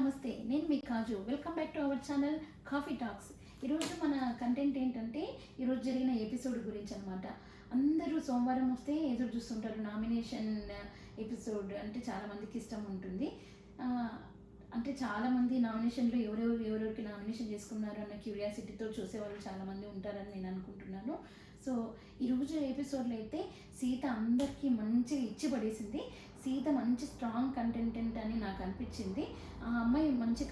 నమస్తే, నేను మీ Kaju. Welcome back to our channel coffee talks. ఈరోజు మన కంటెంట్ ఏంటంటే ఈరోజు జరిగిన ఎపిసోడ్ గురించి అనమాట. అందరూ సోమవారం వస్తే ఎదురు చూస్తుంటారు. నామినేషన్ ఎపిసోడ్ అంటే చాలామందికి ఇష్టం ఉంటుంది. అంటే చాలామంది నామినేషన్లో ఎవరెవరికి నామినేషన్ చేసుకున్నారు అన్న క్యూరియాసిటీతో చూసేవాళ్ళు చాలామంది ఉంటారని నేను అనుకుంటున్నాను. సో ఈరోజు ఎపిసోడ్లో అయితే సీత అందరికీ మంచిగా ఇచ్చి పడేసింది. సీత మంచి స్ట్రాంగ్ కంటెంటెంట్ అని నాకు అనిపించింది. ఆ అమ్మాయి మంచి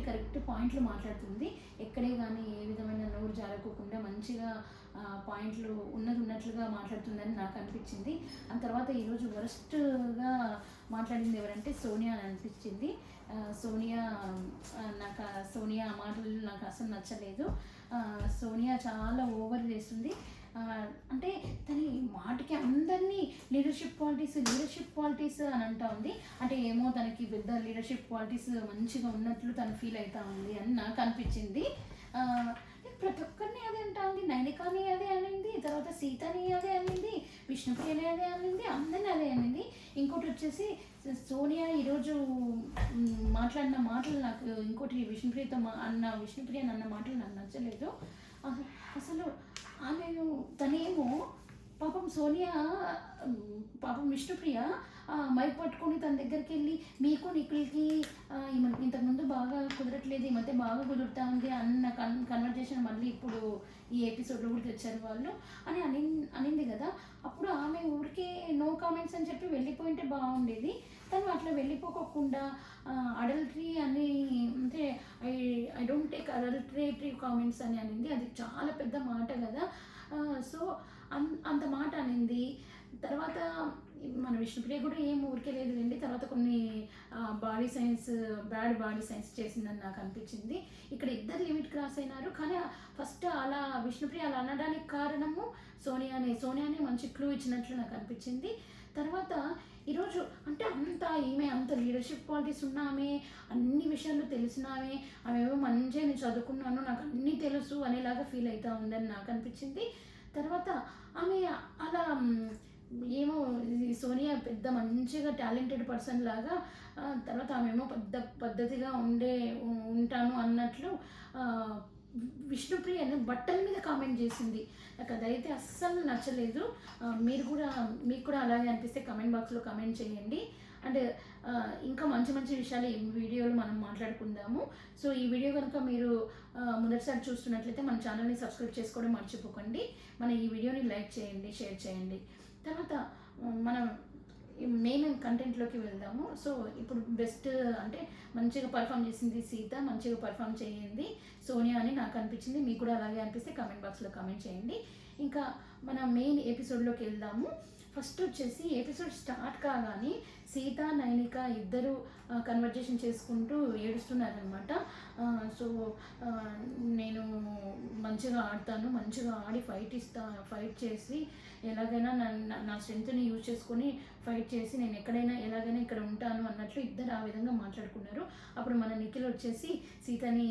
కరెక్ట్ పాయింట్లు మాట్లాడుతుంది. ఎక్కడే కానీ ఏ విధమైన నోరు జారకోకుండా మంచిగా పాయింట్లు ఉన్నట్లుగా మాట్లాడుతుందని నాకు అనిపించింది. ఆ తర్వాత ఈరోజు వరస్ట్గా మాట్లాడింది ఎవరంటే సోనియా అని అనిపించింది. సోనియా మాటలు నాకు అసలు నచ్చలేదు. సోనియా చాలా ఓవర్ చేస్తుంది. అంటే తన మాటకి అందరినీ లీడర్షిప్ క్వాలిటీస్ అని అంటా ఉంది. అంటే ఏమో తనకి పెద్ద లీడర్షిప్ క్వాలిటీస్ మంచిగా ఉన్నట్లు తను ఫీల్ అవుతా ఉంది అని నాకు అనిపించింది. ప్రతి ఒక్కరిని అదే అంటా ఉంది. నైనికాని అదే అనింది, తర్వాత సీతని అదే అనింది, విష్ణుప్రియని అదే అనింది, అందరిని అదే అనింది. ఇంకోటి వచ్చేసి సోనియా ఈరోజు మాట్లాడిన మాటలు నాకు, ఇంకోటి విష్ణుప్రియని అన్న మాటలు నాకు నచ్చలేదు అసలు. తనేమో పాపం విష్ణుప్రియ మైక్ పట్టుకొని తన దగ్గరికి వెళ్ళి మీకు నిఖిల్కి ఇంతకుముందు బాగా కుదరట్లేదు, ఈ మధ్య బాగా కుదురుతా ఉంది అన్న కన్వర్జేషన్ మళ్ళీ ఇప్పుడు ఈ ఎపిసోడ్లో కూడా తెచ్చారు వాళ్ళు అని అనింది కదా. అప్పుడు ఆమె ఊరికే నో కామెంట్స్ అని చెప్పి వెళ్ళిపోయింటే బాగుండేది. తను అట్లా వెళ్ళిపోకుండా అడల్టరీ అని, అంటే ఐ డోంట్ టేక్ అడల్టరేటరీ కామెంట్స్ అని అనింది. అది చాలా పెద్ద మాట కదా. సో అంత మాట అనింది. తర్వాత మన విష్ణుప్రియ కూడా ఏం ఊరికే లేదులేండి. తర్వాత కొన్ని బ్యాడ్ బాడీ సైన్స్ చేసిందని నాకు అనిపించింది. ఇక్కడ ఇద్దరు లిమిట్ క్రాస్ అయినారు. కానీ ఫస్ట్ అలా విష్ణుప్రియ అలా అనడానికి కారణము సోనియానే మంచి క్లూ ఇచ్చినట్లు నాకు అనిపించింది. తర్వాత ఈరోజు అంటే అంత లీడర్షిప్ క్వాలిటీస్ ఉన్నామే, అన్ని విషయాలు తెలిసినామే, ఆమెమో మంచిగా నేను చదువుకున్నాను, నాకు అన్నీ తెలుసు అనేలాగా ఫీల్ అవుతూ ఉందని నాకు అనిపించింది. తర్వాత ఆమె అలా ఏమో సోనియా పెద్ద మంచిగా టాలెంటెడ్ పర్సన్ లాగా, తర్వాత ఆమెమో పెద్ద పద్ధతిగా ఉంటాను అన్నట్లు విష్ణుప్రియను బట్టల మీద కామెంట్ చేసింది. నాకు అదైతే అస్సలు నచ్చలేదు. మీకు కూడా అలాగే అనిపిస్తే కమెంట్ బాక్స్లో కమెంట్ చేయండి. అండ్ ఇంకా మంచి విషయాలు ఈ వీడియోలో మనం మాట్లాడుకుందాము. సో ఈ వీడియో కనుక మీరు మొదటిసారి చూస్తున్నట్లయితే మన ఛానల్ని సబ్స్క్రైబ్ చేసుకోవడం మర్చిపోకండి. మన ఈ వీడియోని లైక్ చేయండి, షేర్ చేయండి. తర్వాత మనం మెయిన్ కంటెంట్లోకి వెళ్దాము. సో ఇప్పుడు బెస్ట్ అంటే మంచిగా పర్ఫామ్ చేసింది సీత, మంచిగా పర్ఫామ్ చేయింది సోనియా అని నాకు అనిపించింది. మీకు కూడా అలాగే అనిపిస్తే కమెంట్ బాక్స్లో కమెంట్ చేయండి. ఇంకా మన మెయిన్ ఎపిసోడ్లోకి వెళ్దాము. ఫస్ట్ వచ్చేసి ఎపిసోడ్ స్టార్ట్ కాగానే సీత, నైనిక ఇద్దరు కన్వర్జేషన్ చేసుకుంటూ ఏడుస్తున్నారనమాట. సో నేను మంచిగా ఆడతాను, మంచిగా ఆడి ఫైట్ చేసి ఎలాగైనా నా స్ట్రెంగ్త్ని యూజ్ చేసుకొని ఫైట్ చేసి నేను ఎలాగైనా ఇక్కడ ఉంటాను అన్నట్లు ఇద్దరు ఆ విధంగా మాట్లాడుకున్నారు. అప్పుడు మన నిఖిల్ వచ్చేసి సీతని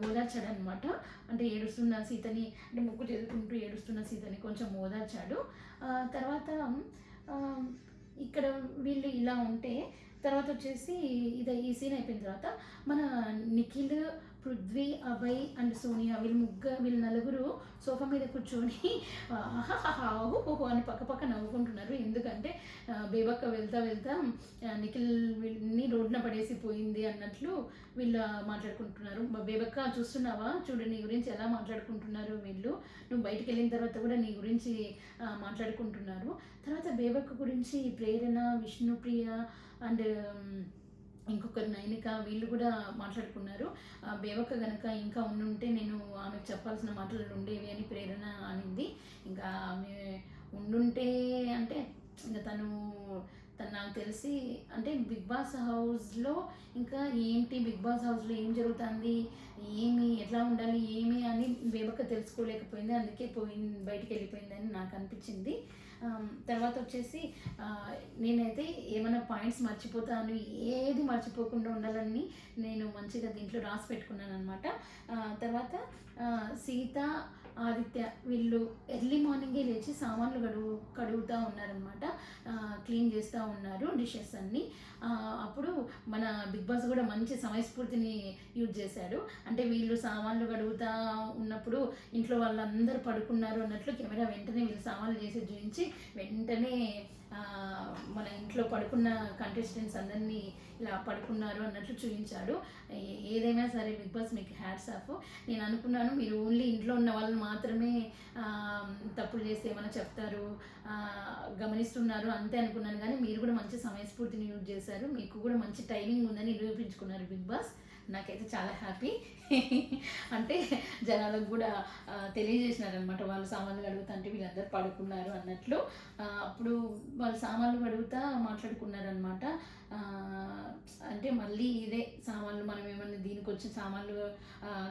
ఓదార్చాడనమాట. అంటే ఏడుస్తున్న సీతని, అంటే ముక్కు చేసుకుంటూ ఏడుస్తున్న సీతని కొంచెం ఓదార్చాడు. తర్వాత ఇక్కడ వీళ్ళు ఇలా ఉంటే తర్వాత వచ్చేసి ఈ సీన్ అయిపోయిన తర్వాత మన నిఖిల్, పృథ్వీ, అభయ్ అండ్ సోనియా వీళ్ళు నలుగురు సోఫా మీద కూర్చొని ఓహో అని పక్క నవ్వుకుంటున్నారు. ఎందుకంటే బేబక్క వెళ్తా నిఖిల్ని రోడ్డున పడేసి పోయింది అన్నట్లు వీళ్ళు మాట్లాడుకుంటున్నారు. బేబక్క చూస్తున్నావా, చూడు నీ గురించి ఎలా మాట్లాడుకుంటున్నారు వీళ్ళు, నువ్వు బయటికి వెళ్ళిన తర్వాత కూడా నీ గురించి మాట్లాడుకుంటున్నారు. తర్వాత బేబక్క గురించి ప్రేరణ, విష్ణుప్రియ అండ్ ఇంకొకరు నైనిక వీళ్ళు కూడా మాట్లాడుకున్నారు. బేబక్క కనుక ఇంకా ఉండుంటే నేను ఆమెకు చెప్పాల్సిన మాటలు ఉండేవి అని ప్రేరణ అనింది. ఇంకా ఆమె ఉండుంటే అంటే ఇంకా తను నాకు తెలిసి అంటే బిగ్ బాస్ హౌస్లో ఇంకా బిగ్ బాస్ హౌస్లో ఏం జరుగుతుంది, ఎట్లా ఉండాలి అని బేబక్క తెలుసుకోలేకపోయింది. అందుకే బయటికి వెళ్ళిపోయిందని నాకు అనిపించింది. తర్వాత వచ్చేసి నేనైతే ఏమైనా పాయింట్స్ మర్చిపోతాను, ఏది మర్చిపోకుండా ఉండాలని నేను మంచిగా దీంట్లో రాసి పెట్టుకున్నాను అనమాట. తర్వాత సీత, ఆదిత్య వీళ్ళు ఎర్లీ మార్నింగే లేచి సామాన్లు కడుగుతూ ఉన్నారనమాట. క్లీన్ చేస్తూ ఉన్నారు డిషెస్ అన్నీ. అప్పుడు మన బిగ్ బాస్ కూడా మంచి సమయస్ఫూర్తిని యూజ్ చేశాడు. అంటే వీళ్ళు సామాన్లు కడుగుతూ ఉన్నప్పుడు ఇంట్లో వాళ్ళందరూ పడుకున్నారు అన్నట్లు కెమెరా వెంటనే వీళ్ళు సామాన్లు చేసి చూపించి వెంటనే మన ఇంట్లో పడుకున్న కంటెస్టెంట్స్ అందరినీ ఇలా పడుకున్నారు అన్నట్లు చూపించాడు. ఏదైనా సరే బిగ్ బాస్ మీకు హ్యాట్స్ ఆఫ్. నేను అనుకున్నాను మీరు ఓన్లీ ఇంట్లో ఉన్న వాళ్ళు మాత్రమే తప్పులు చేస్తే ఏమైనా చెప్తారు, గమనిస్తున్నారు అంతే అనుకున్నాను. కానీ మీరు కూడా మంచి సమయస్ఫూర్తిని యూజ్ చేశారు. మీకు కూడా మంచి టైమింగ్ ఉందని నిరూపించుకున్నారు బిగ్ బాస్. నాకైతే చాలా హ్యాపీ. అంటే జనాలకు కూడా తెలియజేసినారనమాట వాళ్ళు సామాన్లు కడుగుతుంటే వీళ్ళందరూ పడుకున్నారు అన్నట్లు. అప్పుడు వాళ్ళు సామాన్లు కడుగుతా మాట్లాడుకున్నారనమాట. అంటే మళ్ళీ ఇదే సామాన్లు మనం ఏమన్నా దీనికి వచ్చి సామాన్లు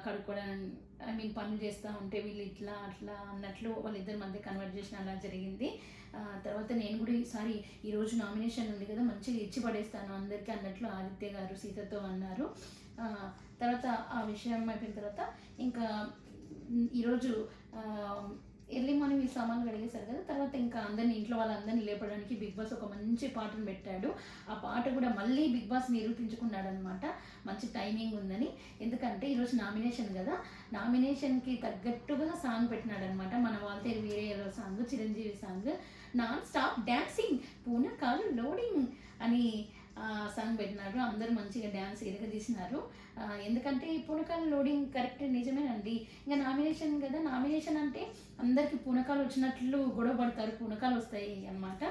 కడుక్కోవడానికి పనులు చేస్తూ ఉంటే వీళ్ళు ఇట్లా అట్లా అన్నట్లు వాళ్ళిద్దరి మధ్య కన్వర్జేషన్ అలా జరిగింది. తర్వాత నేను కూడా ఈరోజు నామినేషన్ ఉంది కదా మంచిగా ఇచ్చి పడేస్తాను అందరికీ అన్నట్లు ఆదిత్య గారు సీతతో అన్నారు. తర్వాత ఆ విషయం అయిపోయిన తర్వాత ఇంకా ఈరోజు ఎర్లీ మార్నింగ్ ఈ సామాన్లు కడిగేశారు కదా. తర్వాత ఇంకా ఇంట్లో వాళ్ళందరినీ లేపడానికి బిగ్ బాస్ ఒక మంచి పాటను పెట్టాడు. ఆ పాట కూడా మళ్ళీ బిగ్ బాస్ నిరూపించుకున్నాడు అనమాట మంచి టైమింగ్ ఉందని. ఎందుకంటే ఈరోజు నామినేషన్ కదా, నామినేషన్కి తగ్గట్టుగా సాంగ్ పెట్టినాడు అనమాట. మన వాళ్ళతో వీరే song, Chiranjeevi song, non stop dancing Poonakalu loading అని సాంగ్ పెట్టినాడు. అందరూ మంచిగా డ్యాన్స్ ఎరగదీసినారు. ఎందుకంటే పూనకాలు లోడింగ్ కరెక్ట్ నిజమేనండి. ఇంకా నామినేషన్ కదా, నామినేషన్ అంటే అందరికీ పూనకాలు వచ్చినట్లు గొడవ పడతారు, పూనకాలు వస్తాయి అన్నమాట.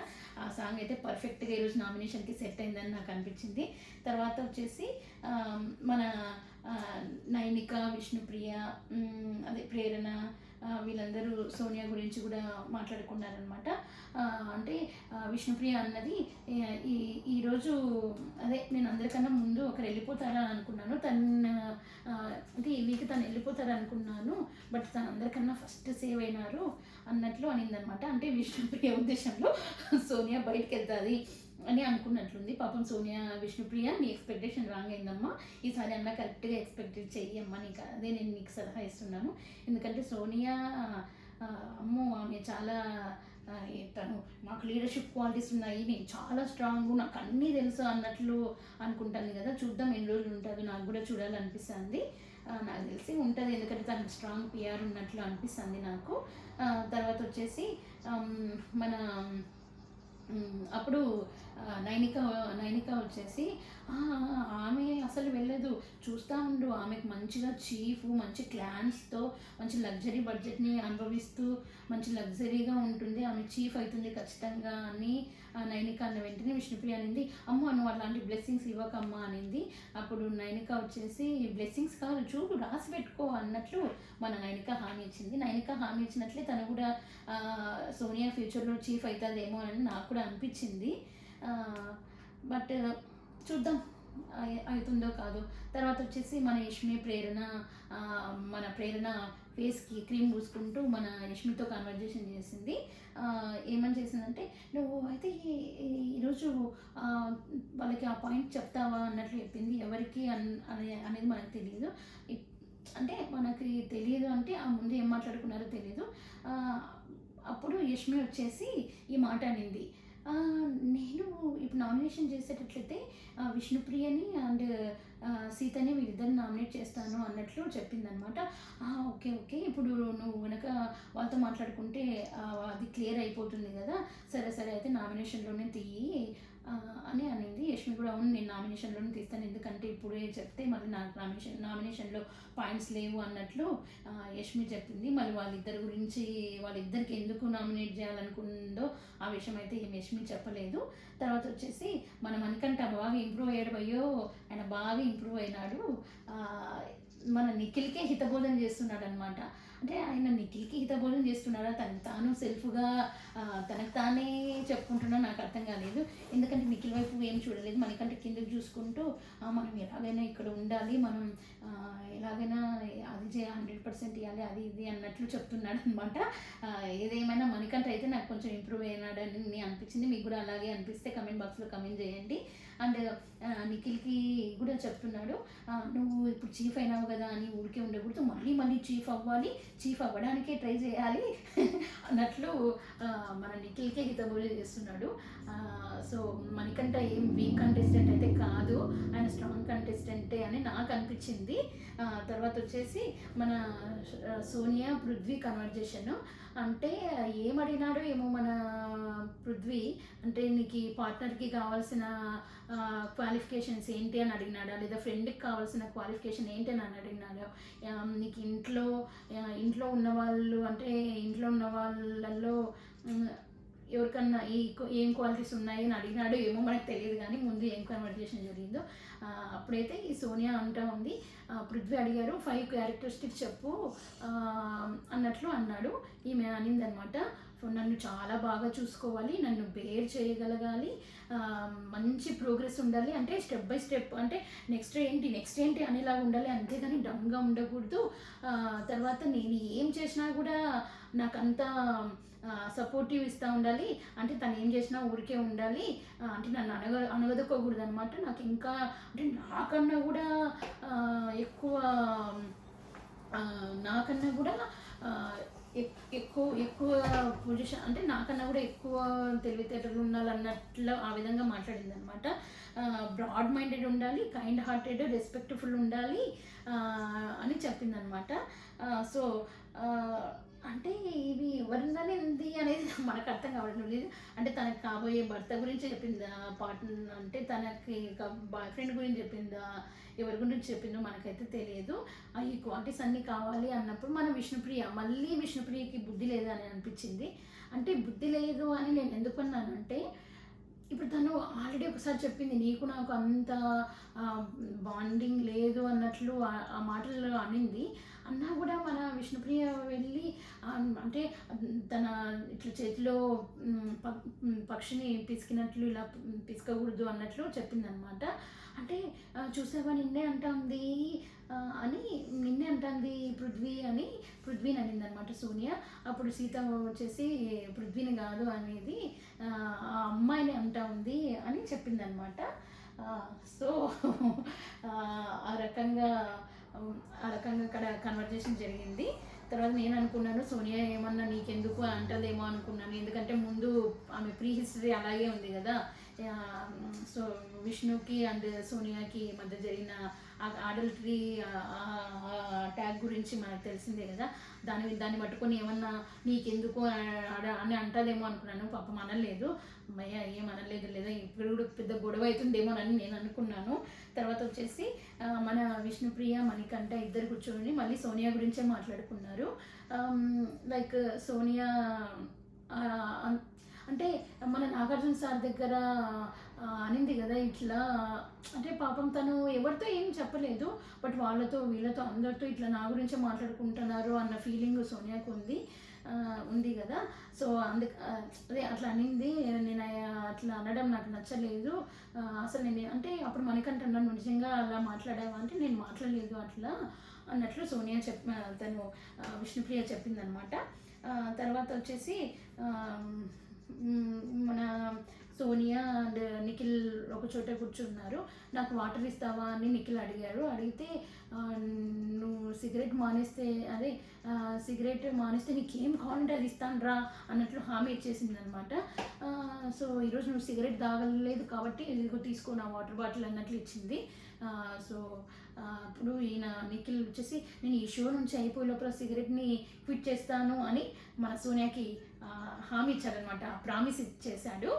ఆ సాంగ్ అయితే పర్ఫెక్ట్గా ఈరోజు నామినేషన్కి సెట్ అయిందని నాకు అనిపించింది. తర్వాత వచ్చేసి మన నైనిక, విష్ణుప్రియ, అదే ప్రేరణ, వీళ్ళందరూ సోనియా గురించి కూడా మాట్లాడుకున్నారనమాట. అంటే విష్ణుప్రియ అన్నది ఈరోజు అదే నేను అందరికన్నా ముందు ఒకరు వెళ్ళిపోతారా అనుకున్నాను, అంటే ఈ వీక్ తను వెళ్ళిపోతారా అనుకున్నాను, బట్ తను అందరికన్నా ఫస్ట్ సేవ్ అయినారు అన్నట్లు అనిందనమాట. అంటే విష్ణుప్రియ ఉద్దేశంలో సోనియా బయటకు వెళ్తుంది అని అనుకున్నట్లుంది. పాపం సోనియా, విష్ణుప్రియ నీ ఎక్స్పెక్టేషన్ రాంగ్ అయిందమ్మా, ఈసారి అన్న కరెక్ట్గా ఎక్స్పెక్ట్ చెయ్యమ్మా, అదే నేను నీకు సలహా ఇస్తున్నాను. ఎందుకంటే సోనియా అమ్మో ఆమె చాలా తను నాకు లీడర్షిప్ క్వాలిటీస్ ఉన్నాయి, నేను చాలా స్ట్రాంగ్, నాకు అన్నీ తెలుసు అన్నట్లు అనుకుంటాను కదా. చూద్దాం ఎన్ని రోజులు ఉంటుందో, నాకు కూడా చూడాలనిపిస్తుంది. నాకు తెలిసి ఉంటుంది, ఎందుకంటే తనకు స్ట్రాంగ్ పిఆర్ ఉన్నట్లు అనిపిస్తుంది నాకు. తర్వాత వచ్చేసి మన అప్పుడు నైనిక వచ్చేసి ఆమె అసలు వెళ్ళదు, చూస్తూ ఉండు, ఆమెకు మంచిగా చీఫ్ మంచి క్లాన్స్తో మంచి లగ్జరీ బడ్జెట్ని అనుభవిస్తూ మంచి లగ్జరీగా ఉంటుంది, ఆమె చీఫ్ అవుతుంది ఖచ్చితంగా అని నైనిక అన్న వెంటనే విష్ణుప్రియ అనింది, అమ్మ నువ్వు అలాంటి బ్లెస్సింగ్స్ ఇవ్వకమ్మా అనింది. అప్పుడు నైనిక వచ్చేసి బ్లెస్సింగ్స్ కాదు చూడు రాసి పెట్టుకో అన్నట్లు మన నైనిక హామీ ఇచ్చింది. నైనిక హామీ ఇచ్చినట్లే తను కూడా సోనియా ఫ్యూచర్లో చీఫ్ అవుతుందేమో అని నాకు కూడా అనిపించింది. బట్ చూద్దాం అవుతుందో కాదో. తర్వాత వచ్చేసి మన యష్మి, మన ప్రేరణ ఫేస్కి క్రీమ్ పూసుకుంటూ మన యష్మితో కన్వర్జేషన్ చేసింది. ఏమని చేసిందంటే, నువ్వు అయితే ఈరోజు వాళ్ళకి ఆ పాయింట్ చెప్తావా అన్నట్లు చెప్పింది. ఎవరికి అనేది మనకు తెలియదు. అంటే మనకి తెలియదు అంటే ఆ ముందు ఏం మాట్లాడుకున్నారో తెలియదు. అప్పుడు యష్మి వచ్చేసి ఈ మాట అనింది, నేను ఇప్పుడు నామినేషన్ చేసేటట్లయితే విష్ణుప్రియని అండ్ సీతని వీరిద్దరిని నామినేట్ చేస్తాను అన్నట్లు చెప్పిందనమాట. ఓకే ఇప్పుడు నువ్వు వెనక వాళ్ళతో మాట్లాడుకుంటే అది క్లియర్ అయిపోతుంది కదా, సరే అయితే నామినేషన్లోనే తీయి అని అనింది. యష్మి కూడా అవును నేను నామినేషన్లోనే తీస్తాను, ఎందుకంటే ఇప్పుడే చెప్తే మళ్ళీ నాకు నామినేషన్లో పాయింట్స్ లేవు అన్నట్లు యష్మి చెప్పింది. మళ్ళీ వాళ్ళిద్దరికి ఎందుకు నామినేట్ చేయాలనుకుందో ఆ విషయం అయితే యష్మి చెప్పలేదు. తర్వాత వచ్చేసి మన మణికంఠ బాగా ఇంప్రూవ్ అయ్యాడు, ఆయన బాగా ఇంప్రూవ్ అయినాడు. మన నిఖిల్కే హితబోధన చేస్తున్నాడు అనమాట. అంటే ఆయన నిఖిల్కి హితబోధన చేస్తున్నాడా, తాను సెల్ఫ్గా తనకు తానే చెప్పుకుంటున్నా నాకు అర్థం కాలేదు. ఎందుకంటే నిఖిల్ వైపు ఏం చూడలేదు, మనకంటే కిందకి చూసుకుంటూ మనం ఎలాగైనా ఇక్కడ ఉండాలి, మనం ఎలాగైనా అది 100% ఇవ్వాలి, అది ఇది అన్నట్లు చెప్తున్నాడు అనమాట. ఏదేమైనా మనకంటే అయితే నాకు కొంచెం ఇంప్రూవ్ అయినాడని అనిపించింది. మీకు కూడా అలాగే అనిపిస్తే కమెంట్ బాక్స్లో కమెంట్ చేయండి. అండ్ నిఖిల్కి కూడా చెప్తున్నాడు, నువ్వు ఇప్పుడు చీఫ్ అయినావు కదా అని ఊరికే ఉండకూడదు, మళ్ళీ చీఫ్ అవ్వాలి, చీఫ్ అవ్వడానికే ట్రై చేయాలి అన్నట్లు మన నిఖిల్కే హితబోధ చేస్తున్నాడు. సో మణికంఠ ఏం వీక్ కంటెస్టెంట్ అయితే కాదు, ఆయన స్ట్రాంగ్ కంటెస్టెంటే అని నాకు అనిపించింది. తర్వాత వచ్చేసి మన సోనియా పృథ్వీ కన్వర్జేషన్, అంటే ఏమడిగినాడో ఏమో మన పృథ్వీ, అంటే నీకు పార్ట్నర్కి కావాల్సిన క్వాలిఫికేషన్స్ ఏంటి అని అడిగినాడా, లేదా ఫ్రెండ్కి కావాల్సిన క్వాలిఫికేషన్ ఏంటి అని అడిగినాడు. నీకు ఇంట్లో ఉన్న వాళ్ళు, అంటే ఇంట్లో ఉన్న వాళ్ళల్లో ఎవరికన్నా ఏం క్వాలిటీస్ ఉన్నాయి అని అడిగినాడు ఏమో మనకు తెలియదు, కానీ ముందు ఏం కన్వర్జేషన్ జరిగిందో అప్పుడైతే ఈ సోనియా అంటా ఉంది, పృథ్వీ అడిగారు 5 క్యారెక్టరిస్టిక్స్ చెప్పు అన్నట్లు అన్నాడు. ఈమె అనిందనమాట, నన్ను చాలా బాగా చూసుకోవాలి, నన్ను బేర్ చేయగలగాలి, మంచి ప్రోగ్రెస్ ఉండాలి, అంటే స్టెప్ బై స్టెప్, అంటే నెక్స్ట్ ఏంటి అనేలాగా ఉండాలి, అంతేగాని డమ్గా ఉండకూడదు. తర్వాత నేను ఏం చేసినా కూడా నాకంతా సపోర్టివ్ ఇస్తూ ఉండాలి, అంటే తను ఏం చేసినా ఊరికే ఉండాలి, అంటే నన్ను అనగదొక్కకూడదు అనమాట. నాకు ఇంకా అంటే నాకన్నా కూడా ఎక్కువ పొజిషన్, అంటే నాకన్నా కూడా ఎక్కువ తెలివితేటలు ఉండాలన్నట్లు ఆ విధంగా మాట్లాడింది అనమాట. బ్రాడ్ మైండెడ్ ఉండాలి, కైండ్ హార్టెడ్, రెస్పెక్ట్ఫుల్ ఉండాలి అని చెప్పిందనమాట. సో అంటే ఇవి ఎవరినది అనేది మనకు అర్థం కావడం లేదు. అంటే తనకు కాబోయే భర్త గురించి చెప్పిందా, పార్ట్నర్ అంటే తనకి బాయ్ ఫ్రెండ్ గురించి చెప్పిందా, ఎవరి గురించి చెప్పిందో మనకైతే తెలియదు. ఈ క్వాలిటీస్ అన్నీ కావాలి అన్నప్పుడు మన విష్ణుప్రియకి బుద్ధి లేదని అనిపించింది. అంటే బుద్ధి లేదు అని నేను ఎందుకు అన్నానంటే, ఇప్పుడు తను ఆల్రెడీ ఒకసారి చెప్పింది, నీకు నాకు అంత బాండింగ్ లేదు అన్నట్లు ఆ మాటల్లో అనింది. అన్నా కూడా మన విష్ణుప్రియ వెళ్ళి అంటే తన ఇట్లా చేతిలో పక్షిని పిసికినట్లు ఇలా పిసకకూడదు అన్నట్లు చెప్పిందనమాట. అంటే చూసావా నిన్నే అంటుంది పృథ్వీని అనింది అనమాట సోనియా. అప్పుడు సీత వచ్చేసి పృథ్వీని కాదు అనేది ఆ అమ్మాయిని అంటా ఉంది అని చెప్పిందనమాట. సో ఆ రకంగా అక్కడ కన్వర్జేషన్ జరిగింది. తర్వాత నేను అనుకున్నాను సోనియా ఏమన్నా నీకెందుకు అంటదేమో అనుకున్నాను, ఎందుకంటే ముందు ఆమె ప్రీ హిస్టరీ అలాగే ఉంది కదా. సో విష్ణుకి అండ్ సోనియాకి మధ్య జరిగిన అడల్టరీ ట్యాగ్ గురించి మనకు తెలిసిందే కదా. దాన్ని పట్టుకొని ఏమన్నా నీకెందుకు అని అంటదేమో అనుకున్నాను. పాపం అనలేదు, అమ్మయ్య ఏం అనలేదు, లేదా ఇప్పుడు కూడా పెద్ద గొడవ అవుతుందేమోనని నేను అనుకున్నాను. తర్వాత వచ్చేసి మన విష్ణుప్రియ మణికంఠ ఇద్దరు కూర్చొని మళ్ళీ సోనియా గురించే మాట్లాడుకున్నారు. లైక్ సోనియా అంటే మన నాగార్జున సార్ దగ్గర అనింది కదా ఇట్లా, అంటే పాపం తను ఎవరితో ఏం చెప్పలేదు, బట్ వీళ్ళతో అందరితో ఇట్లా నా గురించే మాట్లాడుకుంటున్నారు అన్న ఫీలింగ్ సోనియాకు ఉంది కదా. సో అదే అట్లా అనింది. నేను అట్లా అనడం నాకు నచ్చలేదు అసలు. నేను అంటే అప్పుడు మనకంటున్నాను, నిజంగా అలా మాట్లాడావా అంటే నేను మాట్లాడలేదు అట్లా అన్నట్లు సోనియా తను విష్ణుప్రియ చెప్పిందనమాట. తర్వాత వచ్చేసి మన సోనియా అండ్ నిఖిల్ ఒక చోట కూర్చున్నారు. నాకు వాటర్ ఇస్తావా అని నిఖిల్ అడిగారు. అడిగితే నువ్వు సిగరెట్ మానేస్తే నీకేం కావాలంటే అది ఇస్తాను రా అన్నట్లు హామీ ఇచ్చేసింది అనమాట. సో ఈరోజు నువ్వు సిగరెట్ తాగలేదు కాబట్టి ఇదిగో తీసుకో నా వాటర్ బాటిల్ అన్నట్లు ఇచ్చింది. సో అప్పుడు ఈయన నిఖిల్ వచ్చేసి నేను ఈ షో నుంచి అయిపోయే లోపల సిగరెట్ని క్విట్ చేస్తాను అని మన సోనియాకి హామీ ఇచ్చాడనమాట, ప్రామిస్ ఇచ్చేసాడు,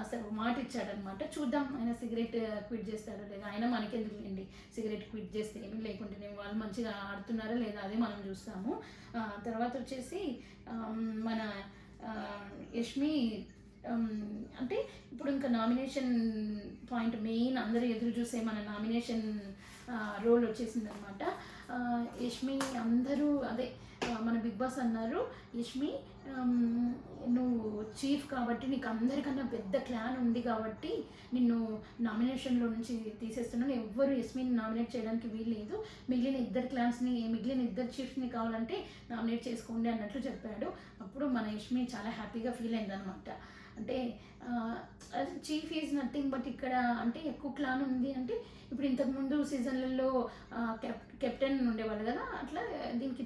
అసలు మాట ఇచ్చాడనమాట. చూద్దాం ఆయన సిగరెట్ క్విట్ చేస్తాడో లేదా. ఆయన మనకెందుకు లేండి, సిగరెట్ క్విట్ చేస్తే ఏమి, లేకుంటే వాళ్ళు మంచిగా ఆడుతున్నారా లేదా అదే మనం చూస్తాము. తర్వాత వచ్చేసి మన యష్మి అంటే ఇప్పుడు ఇంకా నామినేషన్ పాయింట్ మెయిన్ అందరూ ఎదురు చూసే మన నామినేషన్ రోల్ వచ్చేసిందనమాట. యష్మి అందరూ అదే మన బిగ్ బాస్ అన్నారు, యష్మి నువ్వు చీఫ్ కాబట్టి నీకు అందరికన్నా పెద్ద క్లాన్ ఉంది కాబట్టి నిన్ను నామినేషన్లో నుంచి తీసేస్తున్నాను, ఎవ్వరు యష్మిని నామినేట్ చేయడానికి వీల్లేదు, మిగిలిన ఇద్దరు చీఫ్స్ని కావాలంటే నామినేట్ చేసుకోండి అన్నట్లు చెప్పాడు. అప్పుడు మన యష్మి చాలా హ్యాపీగా ఫీల్ అయిందనమాట. అంటే చీఫ్ ఈజ్ నథింగ్ బట్ ఇక్కడ అంటే ఎక్కువ క్లాన్ ఉంది అంటే ఇప్పుడు ఇంతకుముందు సీజన్లలో కెప్టెన్ ఉండేవాళ్ళు కదా, అట్లా దీనికి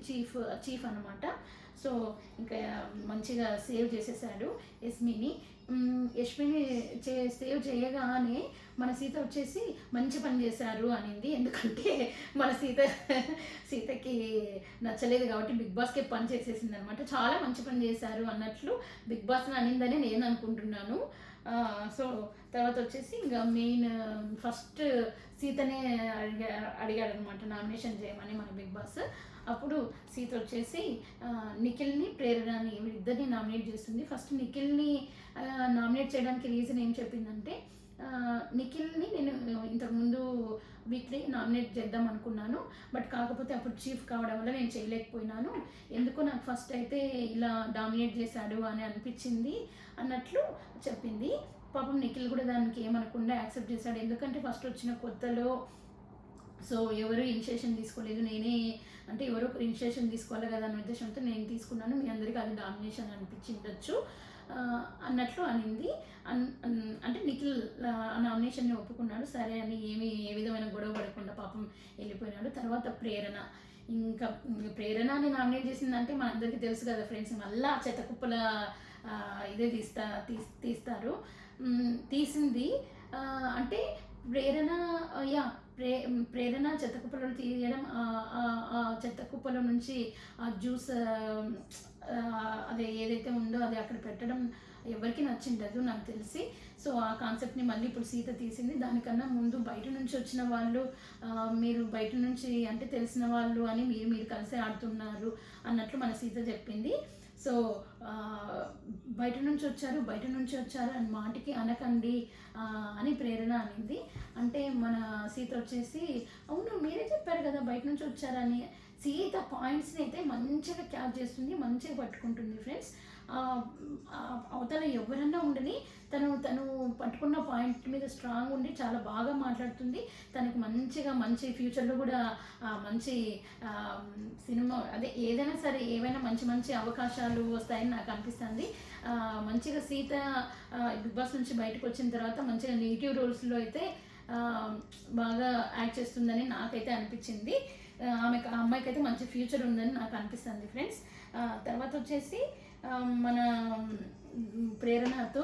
చీఫ్ అనమాట. సో ఇంకా మంచిగా సేవ్ చేసేసాడు యష్మిని. యష్మిని సేవ్ చేయగానే మన సీత వచ్చేసి మంచి పని చేశారు అనింది. ఎందుకంటే మన సీతకి నచ్చలేదు కాబట్టి బిగ్ బాస్కే పని చేసేసింది అనమాట. చాలా మంచి పని చేశారు అన్నట్లు బిగ్ బాస్ని అనిందని నేను అనుకుంటున్నాను. సో తర్వాత వచ్చేసి ఇంకా మెయిన్ ఫస్ట్ సీతనే అడిగాడు అనమాట నామినేషన్ చేయమని మన బిగ్ బాస్. అప్పుడు సీత వచ్చేసి నిఖిల్ని ప్రేరణని ఇద్దరిని నామినేట్ చేస్తుంది. ఫస్ట్ నిఖిల్ని నామినేట్ చేయడానికి రీజన్ ఏం చెప్పిందంటే, నిఖిల్ని నేను ఇంతకుముందు వీక్లీ నామినేట్ చేద్దాం అనుకున్నాను, బట్ కాకపోతే అప్పుడు చీఫ్ కావడం వల్ల నేను చేయలేకపోయినాను, ఎందుకో నాకు ఫస్ట్ అయితే ఇలా డామినేట్ చేశాడు అని అనిపించింది అన్నట్లు చెప్పింది. పాపం నిఖిల్ కూడా దానికి ఏమనకుండా యాక్సెప్ట్ చేశాడు. ఎందుకంటే ఫస్ట్ వచ్చిన కొత్తలో సో ఎవరు ఇనిషియేషన్ తీసుకోలేదు, నేనే అంటే ఎవరో ఒకరు ఇనిషియేషన్ తీసుకోవాలి కదా అనే ఉద్దేశంతో నేను తీసుకున్నాను, మీ అందరికీ అది డామినేషన్ అనిపించిండొచ్చు అన్నట్లు అనింది. అంటే నిఖిల్ నామినేషన్ని ఒప్పుకున్నాడు, సరే అని ఏ విధమైన గొడవ పడకుండా పాపం వెళ్ళిపోయినాడు. తర్వాత ఇంకా ప్రేరణని నామినేట్ చేసిందంటే మన అందరికీ తెలుసు కదా ఫ్రెండ్స్, మళ్ళీ చెత్తకుప్పల ఇదే తీస్తారు. తీసింది అంటే ప్రేరణ చెత్తకుప్పలో తీయడం, చెత్తకుప్పల నుంచి ఆ జ్యూస్ అదే ఏదైతే ఉందో అది అక్కడ పెట్టడం ఎవరికి నచ్చిండదు నాకు తెలిసి. సో ఆ కాన్సెప్ట్ని మళ్ళీ ఇప్పుడు సీత తీసింది. దానికన్నా ముందు బయట నుంచి వచ్చిన వాళ్ళు, మీరు బయట నుంచి అంటే తెలిసిన వాళ్ళు అని మీరు కలిసి ఆడుతున్నారు అన్నట్లు మన సీత చెప్పింది. సో బయట నుంచి వచ్చారు అని మాటికి అనకండి అని ప్రేరణ అనింది. అంటే మన సీత వచ్చేసి అవును మీరే చెప్పారు కదా బయట నుంచి వచ్చారని. సీత పాయింట్స్ని అయితే మంచిగా క్యాచ్ చేస్తుంది, మంచిగా పట్టుకుంటుంది ఫ్రెండ్స్. అవతల ఎవరన్నా ఉండని తను పట్టుకున్న పాయింట్ మీద స్ట్రాంగ్ ఉండి చాలా బాగా మాట్లాడుతుంది. తనకి మంచి ఫ్యూచర్లో కూడా మంచి సినిమా అదే ఏదైనా సరే ఏవైనా మంచి అవకాశాలు వస్తాయని నాకు అనిపిస్తుంది. మంచిగా సీత బిగ్ బాస్ నుంచి బయటకు వచ్చిన తర్వాత మంచిగా నెగిటివ్ రోల్స్లో అయితే బాగా యాక్ట్ చేస్తుందని నాకైతే అనిపించింది. అమ్మాయికి అయితే మంచి ఫ్యూచర్ ఉందని నాకు అనిపిస్తుంది ఫ్రెండ్స్. తర్వాత వచ్చేసి మన ప్రేరణతో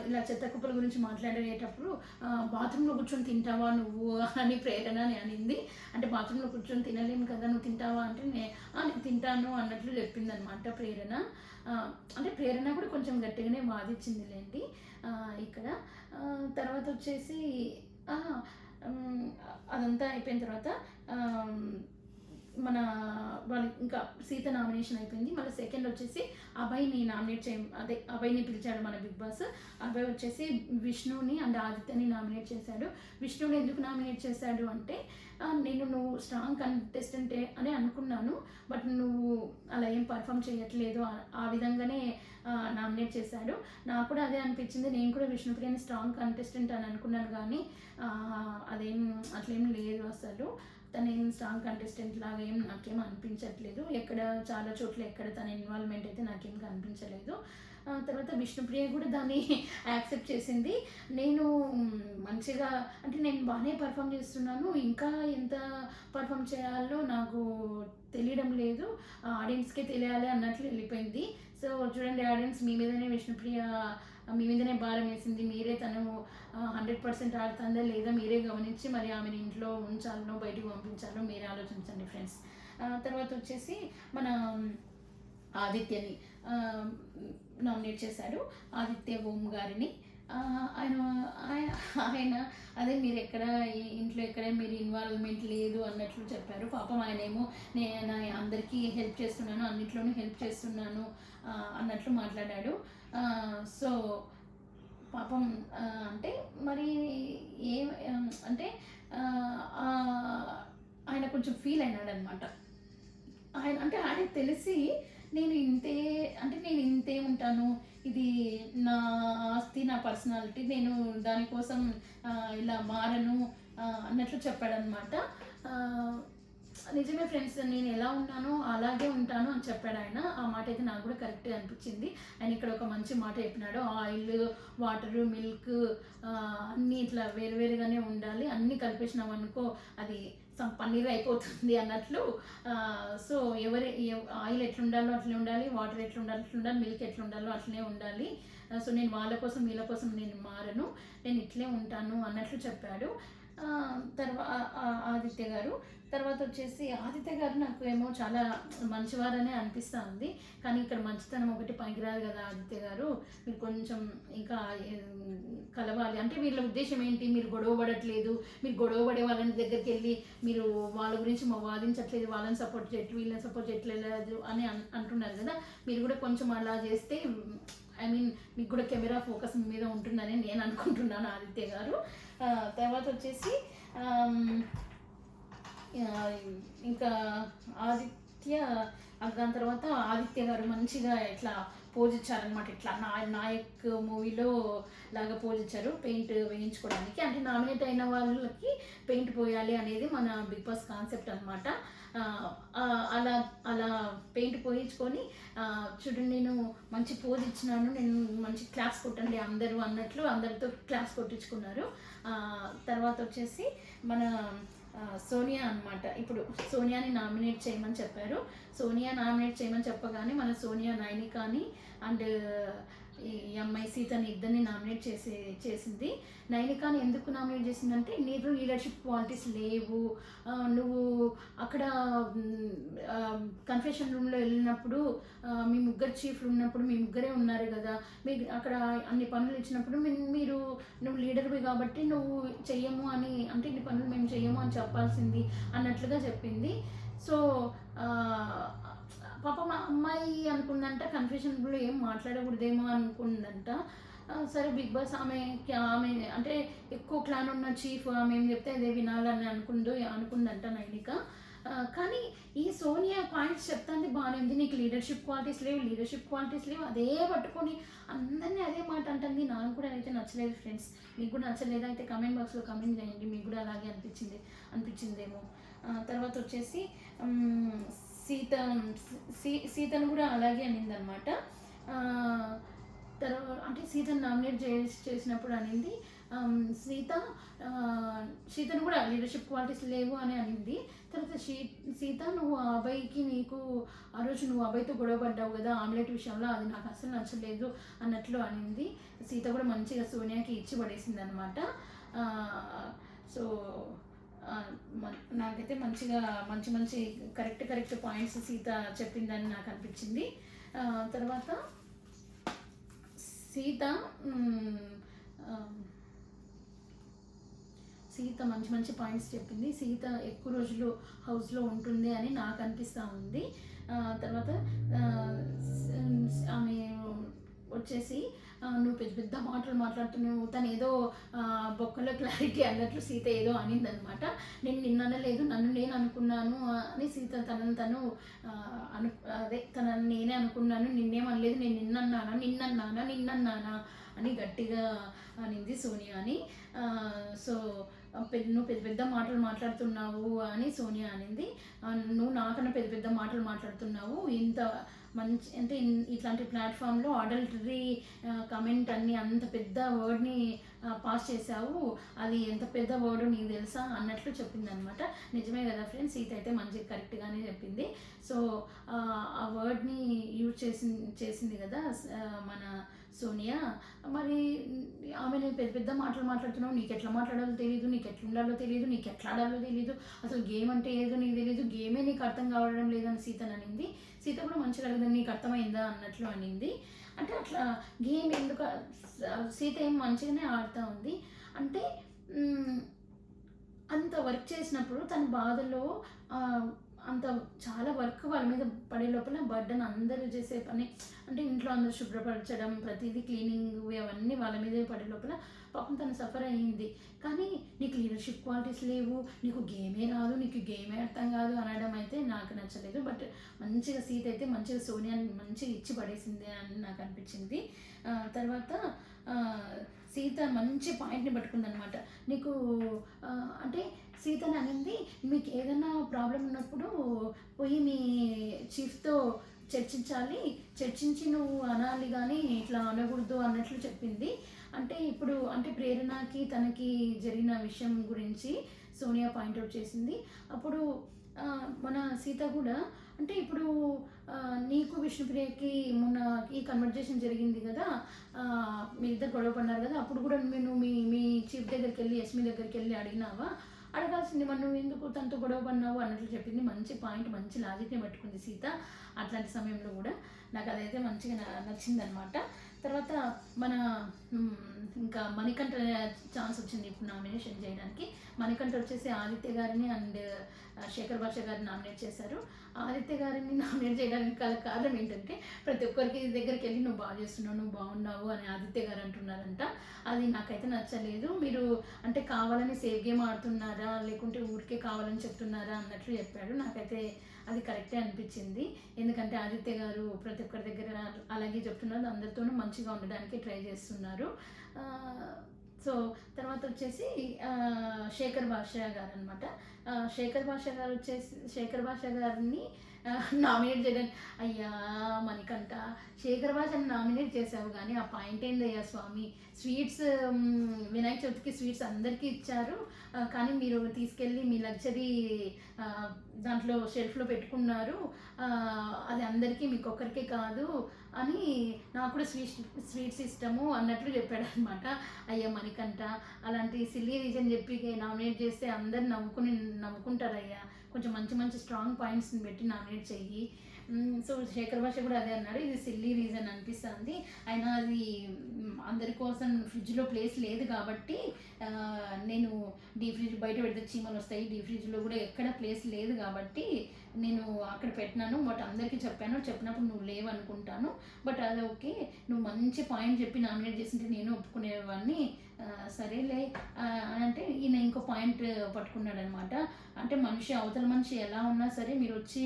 ఇలా చెత్తకుప్పల గురించి మాట్లాడేటప్పుడు బాత్రూంలో కూర్చొని తింటావా నువ్వు అని ప్రేరణ అనింది. అంటే బాత్రూంలో కూర్చొని తినలేము కదా, నువ్వు తింటావా అంటే నేను తింటాను అన్నట్లు చెప్పింది అనమాట ప్రేరణ. అంటే ప్రేరణ కూడా కొంచెం గట్టిగానే వాదించిందిలేండి ఇక్కడ. తర్వాత వచ్చేసి అదంతా అయిపోయిన తర్వాత మన వాళ్ళు ఇంకా సీత నామినేషన్ అయిపోయింది. మళ్ళీ సెకండ్ వచ్చేసి అభయ్ని అభయ్ని పిలిచాడు మన బిగ్ బాస్. అభయ్ వచ్చేసి విష్ణుని అండ్ ఆదిత్యని నామినేట్ చేశాడు. విష్ణుని ఎందుకు నామినేట్ చేశాడు అంటే, నువ్వు స్ట్రాంగ్ కంటెస్టెంటే అని అనుకున్నాను, బట్ నువ్వు అలా ఏం పర్ఫామ్ చేయట్లేదు, ఆ విధంగానే నామినేట్ చేశాడు. నాకు కూడా అదే అనిపించింది. నేను కూడా విష్ణుప్రియని స్ట్రాంగ్ కంటెస్టెంట్ అని అనుకున్నాను, కానీ అట్లేం లేదు అసలు. తను ఏం స్ట్రాంగ్ కంటెస్టెంట్ లాగా నాకేం అనిపించట్లేదు. చాలా చోట్ల తన ఇన్వాల్వ్మెంట్ అయితే నాకేం కనిపించలేదు. తర్వాత విష్ణుప్రియ కూడా దాన్ని యాక్సెప్ట్ చేసింది. నేను మంచిగా అంటే నేను బాగానే పర్ఫామ్ చేస్తున్నాను, ఇంకా ఎంత పర్ఫామ్ చేయాలో నాకు తెలియడం లేదు, ఆడియన్స్కే తెలియాలి అన్నట్లు వెళ్ళిపోయింది. సో చూడండి ఆడియన్స్, మీ మీదనే భారం వేసింది. మీరే తను 100% ఆడుతుందా లేదా మీరే గమనించి మరి ఆమెను ఇంట్లో ఉంచాలనో బయటికి పంపించాలో మీరే ఆలోచించండి ఫ్రెండ్స్. తర్వాత వచ్చేసి మన ఆదిత్యని నామినేట్ చేశాడు, ఆదిత్య ఓం గారిని. ఆయన అదే మీరు ఇంట్లో ఎక్కడ మీరు ఇన్వాల్వ్మెంట్ లేదు అన్నట్లు చెప్పారు. పాపం ఆయనేమో నేను అందరికీ హెల్ప్ చేస్తున్నాను, అన్నిట్లోనూ హెల్ప్ చేస్తున్నాను అన్నట్లు మాట్లాడాడు. సో పాపం అంటే మరి అంటే ఆయన కొంచెం ఫీల్ అయినాడు అనమాట. ఆయనకు తెలిసి నేను ఇంతే ఉంటాను, ఇది నా ఆస్తి, నా పర్సనాలిటీ, నేను దానికోసం ఇలా మారను అన్నట్లు చెప్పాడనమాట. నిజమే ఫ్రెండ్స్, నేను ఎలా ఉన్నానో అలాగే ఉంటాను అని చెప్పాడు ఆయన. ఆ మాట అయితే నాకు కూడా కరెక్ట్గా అనిపించింది. ఆయన ఇక్కడ ఒక మంచి మాట చెప్పినాడు, ఆయిల్, వాటరు, మిల్క్ అన్నీ ఇట్లా వేరువేరుగానే ఉండాలి, అన్నీ కలిపేసినాం అనుకో అది పన్నీర్ అయిపోతుంది అన్నట్లు. సో ఆయిల్ ఎట్లుండాలో అట్లే ఉండాలి, వాటర్ ఎట్లుండాలో అట్లా ఉండాలి, మిల్క్ ఎట్లుండాలో అట్లనే ఉండాలి. సో నేను వాళ్ళ కోసం వీళ్ళ కోసం నేను మారను, నేను ఇట్లే ఉంటాను అన్నట్లు చెప్పాడు. ఆదిత్య గారు తర్వాత వచ్చేసి ఆదిత్య గారు నాకు ఏమో చాలా మంచివారనే అనిపిస్తూ ఉంది. కానీ ఇక్కడ మంచితనం ఒకటి పనికిరాదు కదా ఆదిత్య గారు, మీరు కొంచెం ఇంకా కలవాలి. అంటే వీళ్ళ ఉద్దేశం ఏంటి, మీరు గొడవ పడట్లేదు, మీరు గొడవ పడే వాళ్ళని దగ్గరికి వెళ్ళి మీరు వాళ్ళ గురించి వాదించట్లేదు, వాళ్ళని సపోర్ట్ చేయట్లేదు, వీళ్ళని సపోర్ట్ చేయట్లేదు అని అంటున్నారు కదా. మీరు కూడా కొంచెం అలా చేస్తే ఐ మీన్ మీకు కూడా కెమెరా ఫోకస్ మీద ఉంటుందని నేను అనుకుంటున్నాను ఆదిత్య గారు. తర్వాత వచ్చేసి ఇంకా దాని తర్వాత ఆదిత్య గారు మంచిగా ఇట్లా పోజ్ ఇచ్చారనమాట. ఇట్లా నాయక్ మూవీలో లాగా పోజ్ ఇచ్చారు పెయింట్ వేయించుకోవడానికి. అంటే నామినేట్ అయిన వాళ్ళకి పెయింట్ పోయాలి అనేది మన బిగ్ బాస్ కాన్సెప్ట్ అనమాట. అలా అలా పెయింట్ పోయించుకొని చూడండి నేను మంచి పోజ్ ఇచ్చినాను, నేను మంచి క్లాప్స్ కొట్టండి అందరూ అన్నట్లు అందరితో క్లాప్స్ కొట్టించుకున్నారు. తర్వాత వచ్చేసి మన సోనియా అనమాట. ఇప్పుడు సోనియాని నామినేట్ చేయమని చెప్పారు. సోనియా నామినేట్ చేయమని చెప్పగానే మన సోనియా నైనికాని అండ్ ఈ అమ్మాయి సీతని ఇద్దరిని నామినేట్ చేసింది. నైనికాని ఎందుకు నామినేట్ చేసిందంటే నీకు లీడర్షిప్ క్వాలిటీస్ లేవు, నువ్వు అక్కడ కన్ఫెషన్ రూమ్లో వెళ్ళినప్పుడు మీ ముగ్గురు చీఫ్లు ఉన్నప్పుడు మీ ముగ్గురే ఉన్నారు కదా, మీకు అక్కడ అన్ని పనులు ఇచ్చినప్పుడు నువ్వు లీడర్వి కాబట్టి నువ్వు చెయ్యము అని, అంటే ఇన్ని పనులు మేము చెయ్యము అని చెప్పాల్సింది అన్నట్లుగా చెప్పింది. సో పాప మా అమ్మాయి అనుకుందంట కన్ఫ్యూషన్లో ఏం మాట్లాడకూడదేమో అనుకుందంట. సరే బిగ్ బాస్ ఆమె అంటే ఎక్కువ క్లాన్ ఉన్న చీఫ్ ఆమె ఏం చెప్తే అదే వినాలని అనుకుందంట నైనిక. కానీ ఈ సోనియా పాయింట్స్ చెప్తాంది బాగానే ఉంది, నీకు లీడర్షిప్ క్వాలిటీస్ లేవు అదే పట్టుకొని అందరినీ అదే మాట అంటుంది. నాకు కూడా అయితే నచ్చలేదు ఫ్రెండ్స్, మీకు కూడా నచ్చలేదా అయితే కమెంట్ బాక్స్లో కమెంట్ చేయండి, మీకు కూడా అలాగే అనిపించిందేమో. తర్వాత వచ్చేసి సీతను కూడా అలాగే అనిందనమాట. తర్వాత అంటే సీతను నామినేట్ చేసినప్పుడు అనింది సీతను కూడా లీడర్షిప్ క్వాలిటీస్ లేవు అని అనింది. తర్వాత సీత నువ్వు ఆ అబ్బాయికి ఆ రోజు నువ్వు అబ్బాయితో గొడవ పడ్డావు కదా ఆమ్లెట్ విషయంలో, అది నాకు అసలు నచ్చలేదు అన్నట్లు అనింది. సీత కూడా మంచిగా సోనియాకి ఇచ్చి పడేసింది అనమాట. సో నాకైతే మంచిగా మంచి కరెక్ట్ పాయింట్స్ సీత చెప్పిందని నాకు అనిపించింది. తర్వాత సీత మంచి పాయింట్స్ చెప్పింది. సీత ఎక్కువ రోజులు హౌస్లో ఉంటుంది అని నాకు అనిపిస్తూ ఉంది. తర్వాత ఆమె వచ్చేసి నువ్వు పెద్ద మాటలు మాట్లాడుతున్నావు, తను ఏదో బొక్కలో క్లారిటీ అన్నట్లు సీత ఏదో అనిందనమాట. నేను నిన్ననలేదు, నన్ను నేను అనుకున్నాను అని సీత తనను నేనే అనుకున్నాను, నిన్నేమనలేదు, నేను నిన్నన్నానా అని గట్టిగా అనింది సోనియా అని. సో నువ్వు పెద్ద మాటలు మాట్లాడుతున్నావు అని సోనియా అనింది. నువ్వు నాకన్నా పెద్ద మాటలు మాట్లాడుతున్నావు, ఇంత మంచి అంటే ఇట్లాంటి ప్లాట్ఫామ్లో అడల్టరీ కమెంట్ అన్ని అంత పెద్ద వర్డ్ని పాస్ చేసావు, అది ఎంత పెద్ద వర్డ్ నీకు తెలుసా అన్నట్లు చెప్పింది అనమాట. నిజమే కదా ఫ్రెండ్స్, సీత అయితే మంచిగా కరెక్ట్గానే చెప్పింది. సో ఆ వర్డ్ని యూజ్ చేసింది కదా మన సోనియా. మరి ఆమె నేను పెద్ద మాటలు మాట్లాడుతున్నావు, నీకు ఎట్లా మాట్లాడాలో తెలియదు, నీకు ఎట్లా ఉండాలో తెలియదు, నీకు ఎట్లా ఆడాలో తెలియదు, అసలు గేమ్ అంటే ఏదో నీకు తెలియదు, గేమే నీకు అర్థం కావడం లేదని సీతను అనింది. సీత కూడా మంచిగా అడిగింది, నీకు అర్థమైందా అన్నట్లు అనింది. అంటే అట్లా గేమ్ ఎందుకు సీత ఏం మంచిగానే ఆడుతూ ఉంది అంటే అంత వర్క్ చేసినప్పుడు తన బాధలో అంత చాలా వర్క్ వాళ్ళ మీద పడే లోపల బర్డన్ అందరూ చేసే పని అంటే ఇంట్లో అందరూ శుభ్రపరచడం ప్రతిదీ క్లీనింగ్ అవన్నీ వాళ్ళ మీదే పడే లోపల పాపం తను సఫర్ అయ్యింది. కానీ నీకు లీడర్షిప్ క్వాలిటీస్ లేవు, నీకు గేమే రాదు, నీకు గేమే అర్థం కాదు అనడం అయితే నాకు నచ్చలేదు. బట్ మంచిగా సీత అయితే మంచిగా సోనియాని మంచిగా ఇచ్చి పడేసింది అని నాకు అనిపించింది. తర్వాత సీత మంచి పాయింట్ని పట్టుకుందనమాట. నీకు అంటే సీతని అనింది, మీకు ఏదైనా ప్రాబ్లం ఉన్నప్పుడు పోయి మీ చీఫ్తో చర్చించాలి, చర్చించి నువ్వు అనాలి కానీ ఇట్లా అనకూడదు అన్నట్లు చెప్పింది. అంటే ఇప్పుడు అంటే ప్రేరణకి తనకి జరిగిన విషయం గురించి సోనియా పాయింట్అవుట్ చేసింది. అప్పుడు మన సీత కూడా అంటే ఇప్పుడు నీకు విష్ణుప్రియకి మొన్న ఈ కన్వర్జేషన్ జరిగింది కదా, మీరిద్దరు గొడవ పడినారు కదా, అప్పుడు కూడా నువ్వు మీ మీ చీఫ్ దగ్గరికి వెళ్ళి యస్మి దగ్గరికి వెళ్ళి అడిగినావా, అడగాల్సింది మరి నువ్వు ఎందుకు తనతో గొడవ పడినావు అన్నట్లు చెప్పింది. మంచి పాయింట్, మంచి లాజిక్ని పట్టుకుంది సీత అట్లాంటి సమయంలో కూడా. నాకు అదైతే మంచిగా నచ్చిందనమాట. తర్వాత మన ఇంకా మణికంఠ ఛాన్స్ వచ్చింది ఇప్పుడు నామినేషన్ చేయడానికి. మణికంఠ వచ్చేసి ఆదిత్య గారిని అండ్ శేఖర్ భాష గారిని నామినేట్ చేశారు. ఆదిత్య గారిని నామినేట్ చేయడానికి కారణం ఏంటంటే ప్రతి ఒక్కరికి దగ్గరికి వెళ్ళి నువ్వు బాగా చేస్తున్నావు, నువ్వు బాగున్నావు అని ఆదిత్య గారు అంటున్నారంట. అది నాకైతే నచ్చలేదు. మీరు అంటే కావాలని సేఫ్ గేమ్ ఆడుతున్నారా లేకుంటే ఊరికే కావాలని చెప్తున్నారా అన్నట్లు చెప్పాడు. నాకైతే అది కరెక్టే అనిపించింది. ఎందుకంటే ఆదిత్య గారు ప్రతి ఒక్కరి దగ్గర అలాగే చెప్తున్నారు, అందరితోనూ మంచిగా ఉండడానికి ట్రై చేస్తున్నారు. సో తర్వాత వచ్చేసి శేఖర్ భాష గారు అనమాట. శేఖర్ భాష గారిని నామినేట్ చేయడానికి, అయ్యా మణికంఠ శేఖర్ భాషని నామినేట్ చేసావు కానీ ఆ పాయింట్ ఏందయ్యా స్వామి, స్వీట్స్ వినాయక చవితికి స్వీట్స్ అందరికీ ఇచ్చారు కానీ మీరు తీసుకెళ్ళి మీ లగ్జరీ దాంట్లో షెల్ఫ్లో పెట్టుకున్నారు, అది అందరికీ మీకు ఒక్కరికే కాదు అని, నాకు కూడా స్వీట్స్ ఇష్టము అన్నట్లు చెప్పాడు అనమాట. అయ్యా మణికంఠ అలాంటి సిల్లీ రీజన్ చెప్పి నామినేట్ చేస్తే అందరు నవ్వుకుంటారయ్యా, కొంచెం మంచి స్ట్రాంగ్ పాయింట్స్ని పెట్టి నామినేట్ చెయ్యి. సో శేఖర్ భాష కూడా అదే అన్నాడు, ఇది సిల్లీ రీజన్ అనిపిస్తుంది, అయినా అది అందరి కోసం ఫ్రిడ్జ్లో ప్లేస్ లేదు కాబట్టి నేను డీప్ ఫ్రిడ్జ్ బయట పెడితే చీమలు వస్తాయి, డీప్ ఫ్రిడ్జ్లో కూడా ఎక్కడ ప్లేస్ లేదు కాబట్టి నేను అక్కడ పెట్టినాను, బట్ అందరికీ చెప్పినప్పుడు నువ్వు లేవు అనుకుంటాను, బట్ అది ఓకే, నువ్వు మంచి పాయింట్ చెప్పి నామినేట్ చేసింటే నేను ఒప్పుకునేవాడిని, సరేలే అని అంటే ఈయన ఇంకో పాయింట్ పట్టుకున్నాడు అనమాట. అంటే అవతల మనిషి ఎలా ఉన్నా సరే మీరు వచ్చి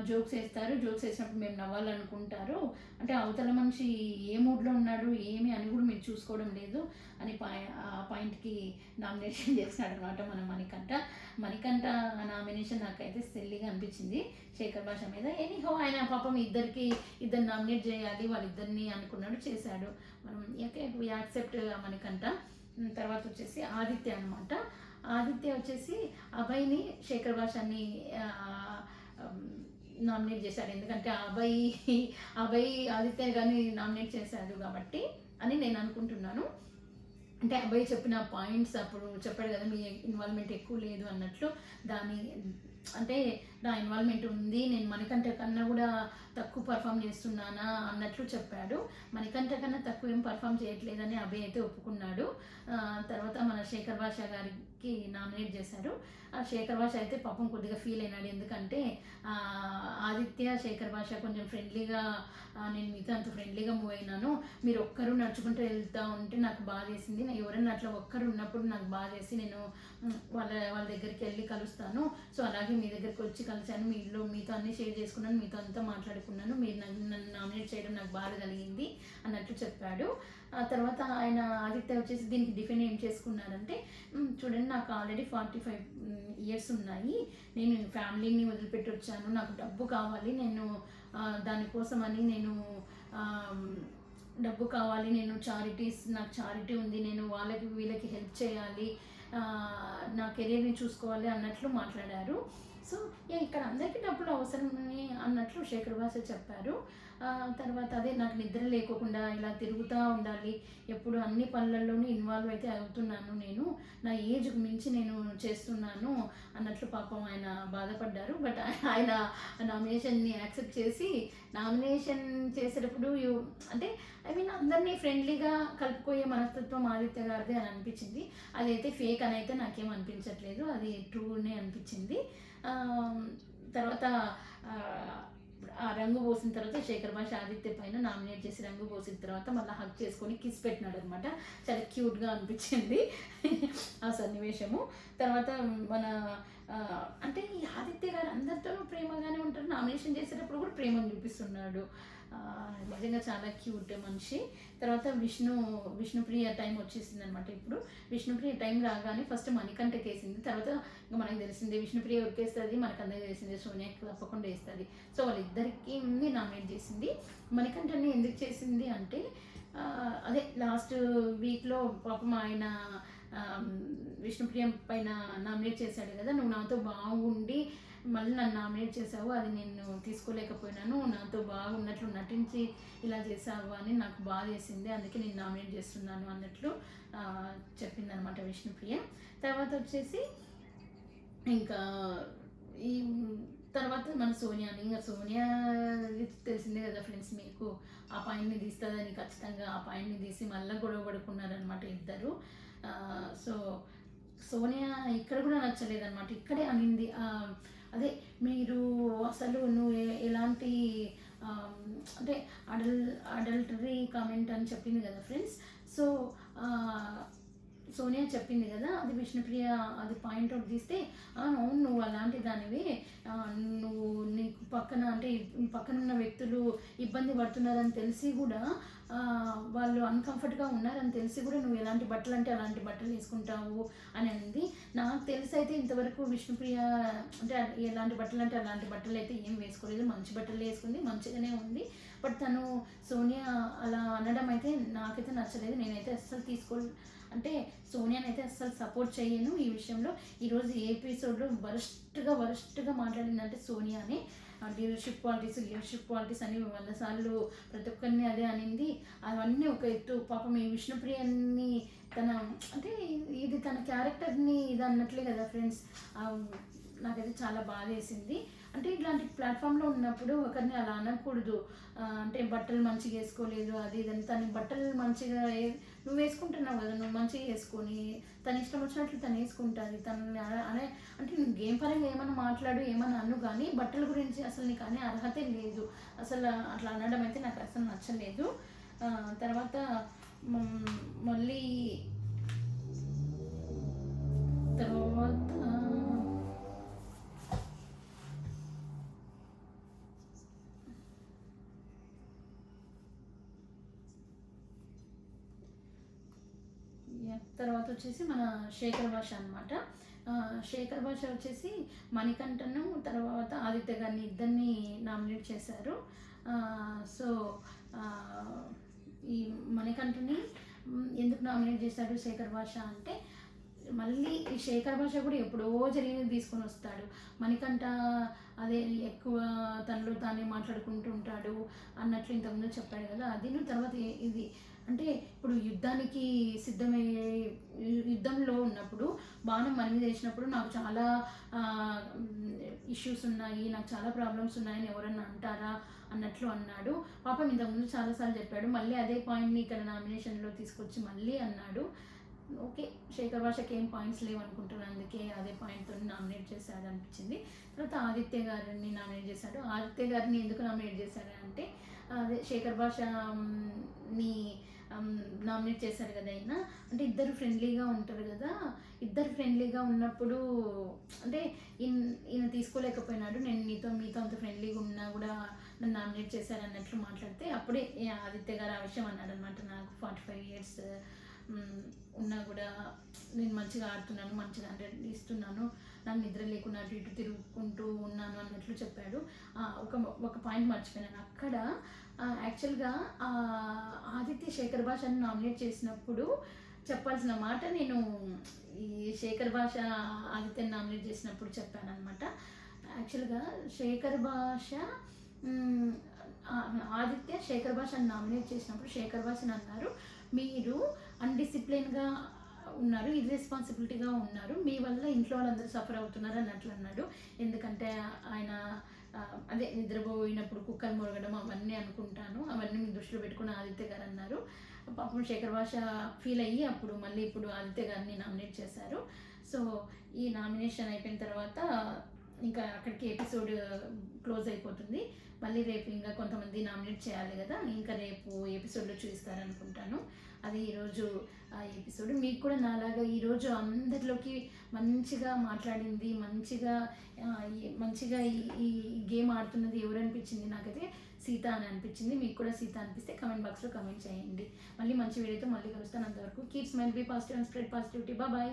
జోక్స్ వేస్తారు, జోక్స్ వేసినప్పుడు మేము నవ్వాలనుకుంటారు, అంటే అవతల మనిషి ఏ మూడ్లో ఉన్నాడు ఏమి అని కూడా మీరు చూసుకోవడం లేదు అని పాయింట్కి నామినేషన్ చేసినాడు అనమాట మన మణికంఠ నామినేషన్ నాకైతే సెల్లిగా అనిపించింది శేఖర్ భాష మీద. ఎనీహో ఆయన పాపం ఇద్దరు నామినేట్ చేయాలి వాళ్ళిద్దరిని అనుకున్నాడు, చేశాడు, మనం యాక్సెప్ట్ మణికంఠ. తర్వాత వచ్చేసి ఆదిత్య అనమాట. ఆదిత్య వచ్చేసి అభయ్ని శేఖర్ భాషని నామినేట్ చేశాడు, ఎందుకంటే అభయ్ ఆదిత్య గారిని నామినేట్ చేశాడు కాబట్టి అని నేను అనుకుంటున్నాను. అంటే అబ్బాయి చెప్పిన పాయింట్స్ అప్పుడు చెప్పాడు కదా మీ ఇన్వాల్వ్మెంట్ ఎక్కువ లేదు అన్నట్లు, అంటే నా ఇన్వాల్వ్మెంట్ ఉంది, నేను మణికంఠ కన్నా కూడా తక్కువ పర్ఫామ్ చేస్తున్నానా అన్నట్లు చెప్పాడు. మణికంఠ కన్నా తక్కువ ఏం పర్ఫామ్ చేయట్లేదని అభయ్ అయితే ఒప్పుకున్నాడు. తర్వాత మన శేఖర్ భాష గారికి నామినేట్ చేశారు. ఆ శేఖర్ భాష అయితే పాపం కొద్దిగా ఫీల్ అయినాడు, ఎందుకంటే ఆదిత్య శేఖర్ భాష కొంచెం ఫ్రెండ్లీగా, నేను మీతో అంత ఫ్రెండ్లీగా మూవ్ అయినాను, మీరు ఒక్కరు నడుచుకుంటూ వెళ్తూ ఉంటే నాకు బాధ చేసింది, ఎవరైనా అట్లా ఒక్కరు ఉన్నప్పుడు నాకు బాధ చేసి నేను వాళ్ళ దగ్గరికి వెళ్ళి కలుస్తాను, సో అలాగే మీ దగ్గరికి వచ్చి కలిశాను, మీతో అన్నీ షేర్ చేసుకున్నాను, మీతో అంతా మాట్లాడుకున్నాను, మీరు నన్ను నామినేట్ చేయడం నాకు బాధ కలిగింది అన్నట్లు చెప్పాడు. ఆ తర్వాత ఆయన ఆదిత్య వచ్చేసి దీనికి డిఫైన్ ఏం చేసుకున్నారంటే, చూడండి నాకు ఆల్రెడీ 45 years ఉన్నాయి, నేను ఫ్యామిలీని వదిలిపెట్టి వచ్చాను, నాకు డబ్బు కావాలి, నేను దానికోసమని నేను డబ్బు కావాలి, నేను నాకు చారిటీ ఉంది, నేను వీళ్ళకి హెల్ప్ చేయాలి, నా కెరీర్ని చూసుకోవాలి అన్నట్లు మాట్లాడారు. సో ఇక్కడ అందరికీ డబ్బులు అవసరమని అన్నట్లు శేఖర్ భాష చెప్పారు. తర్వాత అదే నాకు నిద్ర లేకోకుండా ఇలా తిరుగుతూ ఉండాలి, ఎప్పుడు అన్ని పనులలోనూ ఇన్వాల్వ్ అయితే అవుతున్నాను, నేను నా ఏజ్కి మించి నేను చేస్తున్నాను అన్నట్లు పాపం ఆయన బాధపడ్డారు. బట్ ఆయన నామినేషన్ని యాక్సెప్ట్ చేసి నామినేషన్ చేసేటప్పుడు అంటే అందరినీ ఫ్రెండ్లీగా కలుపుకోయే మనస్తత్వం ఆదిత్య గారిది అని అనిపించింది. అదైతే ఫేక్ అని అయితే నాకేం అనిపించట్లేదు, అది ట్రూనే అనిపించింది. తర్వాత ఆ రంగు పోసిన తర్వాత శేఖర్ భాష ఆదిత్య పైన నామినేట్ చేసి రంగు పోసిన తర్వాత మళ్ళీ హగ్ చేసుకొని కిస్ పెట్టినాడు అనమాట, చాలా క్యూట్గా అనిపించింది ఆ సన్నివేశము. తర్వాత మన అంటే ఈ ఆదిత్య గారు అందరితోనూ ప్రేమగానే ఉంటారు, నామినేషన్ చేసేటప్పుడు కూడా ప్రేమను చూపిస్తున్నాడు. నిజంగా చాలా క్యూట్ మనిషి. తర్వాత విష్ణుప్రియ టైం వచ్చేసింది అనమాట. ఇప్పుడు విష్ణుప్రియ టైం రాగానే ఫస్ట్ మణికంఠకేసింది. తర్వాత ఇంకా మనకు తెలిసింది విష్ణుప్రియ ఉరికేస్తుంది, మనకు అందరికీ తెలిసింది సోనియాకి తప్పకుండా వేస్తుంది. సో వాళ్ళిద్దరికి నామినేట్ చేసింది. మణికంఠని ఎందుకు చేసింది అంటే అదే లాస్ట్ వీక్లో పాపం ఆయన విష్ణుప్రియ పైన నామినేట్ చేశాడు కదా, నువ్వు నాతో బాగుండి మళ్ళీ నన్ను నామినేట్ చేసావు, అది నేను తీసుకోలేకపోయినాను, నాతో బాగున్నట్లు నటించి ఇలా చేసావు అని నాకు బాధ చేసింది, అందుకే నేను నామినేట్ చేస్తున్నాను అన్నట్లు చెప్పిందనమాట విష్ణుప్రియ. తర్వాత వచ్చేసి ఇంకా ఈ తర్వాత మన సోనియాని, ఇంకా సోనియా తెలిసిందే కదా ఫ్రెండ్స్ మీకు, ఆ పాయింట్ని తీస్తుందని ఖచ్చితంగా ఆ పాయింట్ని తీసి మళ్ళీ గొడవ పడుకున్నారనమాట ఇద్దరు. సో సోనియా ఇక్కడ కూడా నచ్చలేదన్నమాట, ఇక్కడే అనింది అదే మీరు అసలు నువ్వు ఎలాంటి అంటే అడల్టరీ కామెంట్ అని చెప్పింది కదా ఫ్రెండ్స్. సో సోనియా చెప్పింది కదా, అది విష్ణుప్రియ అది పాయింట్ అవుట్ తీస్తే అవును నువ్వు అలాంటి దానివి, నువ్వు నీకు పక్కన అంటే పక్కన ఉన్న వ్యక్తులు ఇబ్బంది పడుతున్నారని తెలిసి కూడా వాళ్ళు అన్కంఫర్ట్గా ఉన్నారని తెలిసి కూడా నువ్వు ఎలాంటి బట్టలు అంటే అలాంటి బట్టలు వేసుకుంటావు అని అంది. నాకు తెలిసి అయితే ఇంతవరకు విష్ణుప్రియ అంటే ఎలాంటి బట్టలు అంటే అలాంటి బట్టలు అయితే ఏం వేసుకోలేదు, మంచి బట్టలు వేసుకుంది, మంచిగానే ఉంది. బట్ తను సోనియా అలా అనడం అయితే నాకైతే నచ్చలేదు. నేనైతే అస్సలు అంటే సోనియాని అయితే అస్సలు సపోర్ట్ చేయను ఈ విషయంలో. ఈరోజు ఏ ఎపిసోడ్లో వరస్ట్గా మాట్లాడిందంటే సోనియాని, లీడర్షిప్ క్వాలిటీస్ అని 100 సార్లు ప్రతి ఒక్కరిని అదే అనింది. అవన్నీ ఒక ఎత్తు, పాపం ఈ విష్ణుప్రియని తన అంటే ఇది తన క్యారెక్టర్ని ఇది అన్నట్లే కదా ఫ్రెండ్స్. నాకైతే చాలా బాధ వేసింది. అంటే ఇట్లాంటి ప్లాట్ఫామ్లో ఉన్నప్పుడు ఒకరిని అలా అనకూడదు. అంటే బట్టలు మంచిగా వేసుకోలేదు అది ఇదని, తన బట్టలు మంచిగా నువ్వు వేసుకుంటున్నావు కదా, నువ్వు మంచిగా వేసుకొని తన ఇష్టం వచ్చినట్లు తను వేసుకుంటుంది. తను అనే అంటే నువ్వు గేమ్ పరంగా ఏమన్నా మాట్లాడు ఏమన్నా అను, కానీ బట్టల గురించి అసలు నీకు అనే అర్హతే లేదు. అసలు అట్లా అనడం అయితే నాకు అసలు నచ్చలేదు. తర్వాత మళ్ళీ తర్వాత వచ్చేసి మన శేఖర్ భాష అనమాట. శేఖర్ భాష వచ్చేసి మణికంఠను తర్వాత ఆదిత్య గారిని ఇద్దరిని నామినేట్ చేశారు. సో ఈ మణికంఠని ఎందుకు నామినేట్ చేశాడు శేఖర్ భాష అంటే, మళ్ళీ ఈ శేఖర్ భాష కూడా ఎప్పుడో జరిగినది తీసుకొని వస్తాడు. మణికంఠ అదే ఎక్కువ తనలో తానే మాట్లాడుకుంటూ ఉంటాడు అన్నట్లు ఇంతకుముందు చెప్పాడు కదా, అది తర్వాత ఇది అంటే ఇప్పుడు యుద్ధానికి యుద్ధంలో ఉన్నప్పుడు బాణం మన మీద వేసినప్పుడు నాకు చాలా ఇష్యూస్ ఉన్నాయి, నాకు చాలా ప్రాబ్లమ్స్ ఉన్నాయని ఎవరన్నా అంటారా అన్నట్లు అన్నాడు. పాపం ఇంతకుముందు చాలాసార్లు చెప్పాడు, మళ్ళీ అదే పాయింట్ని ఇక్కడ నామినేషన్లో తీసుకొచ్చి మళ్ళీ అన్నాడు. ఓకే, శేఖర్ భాషకి ఏం పాయింట్స్ లేవు అనుకుంటున్నాను, అందుకే అదే పాయింట్తో నామినేట్ చేశాడు అనిపించింది. తర్వాత ఆదిత్య గారిని నామినేట్ చేశాడు. ఆదిత్య గారిని ఎందుకు నామినేట్ చేశాడు అంటే, అదే శేఖర్ భాషని నామినేట్ చేశారు కదా ఆయన, అంటే ఇద్దరు ఫ్రెండ్లీగా ఉంటారు కదా, ఇద్దరు ఫ్రెండ్లీగా ఉన్నప్పుడు అంటే ఈయన తీసుకోలేకపోయినాడు, నేను మీతో అంత ఫ్రెండ్లీగా ఉన్నా కూడా నన్ను నామినేట్ చేశారు అన్నట్లు మాట్లాడితే, అప్పుడే ఆదిత్య గారు ఆ విషయం అన్నాడు అనమాట, నాకు 45 years ఉన్నా కూడా నేను మంచిగా ఆడుతున్నాను, మంచిగా అంటే ఇస్తున్నాను, నాకు నిద్ర లేకుండా అటు ఇటు తిరుగుకుంటూ ఉన్నాను అన్నట్లు చెప్పాడు. ఒక పాయింట్ మర్చిపోయాను అక్కడ. యాక్చువల్గా ఆదిత్య శేఖర్ భాషని నామినేట్ చేసినప్పుడు చెప్పాల్సిన మాట నేను ఈ శేఖర్ భాష ఆదిత్యని నామినేట్ చేసినప్పుడు చెప్పాను అనమాట. యాక్చువల్గా శేఖర్ భాష ఆదిత్య శేఖర్ భాషని నామినేట్ చేసినప్పుడు శేఖర్ భాషని అన్నారు, మీరు అన్డిసిప్లిన్గా ఉన్నారు, ఇర్రెస్పాన్సిబిలిటీగా ఉన్నారు, మీ వల్ల ఇంట్లో వాళ్ళందరూ సఫర్ అవుతున్నారు అన్నట్లు అన్నాడు. ఎందుకంటే ఆయన అదే నిద్రపోయినప్పుడు కుక్కలు మొరగడం అవన్నీ అనుకుంటాను, అవన్నీ మీ దృష్టిలో పెట్టుకుని ఆదిత్య గారు అన్నారు. పాపం శేఖర్ భాష ఫీల్ అయ్యి అప్పుడు మళ్ళీ ఇప్పుడు ఆదిత్య గారిని నామినేట్ చేశారు. సో ఈ నామినేషన్ అయిపోయిన తర్వాత ఇంకా ఇంకా అక్కడికి ఎపిసోడ్ క్లోజ్ అయిపోతుంది. మళ్ళీ రేపు ఇంకా కొంతమంది నామినేట్ చేయాలి కదా, ఇంకా రేపు ఎపిసోడ్లో చూపిస్తారనుకుంటాను. అది ఈరోజు ఆ ఎపిసోడ్. మీకు కూడా నాలాగా ఈరోజు అందరిలోకి మంచిగా మాట్లాడింది, మంచిగా ఈ గేమ్ ఆడుతున్నది ఎవరు అనిపించింది? నాకైతే సీత అని అనిపించింది. మీకు కూడా సీత అనిపిస్తే కమెంట్ బాక్స్లో కమెంట్ చేయండి. మళ్ళీ మంచి వీడియోతో మళ్ళీ కలుస్తాను. అంతవరకు keep smile, be positive and spread positivity. Bye.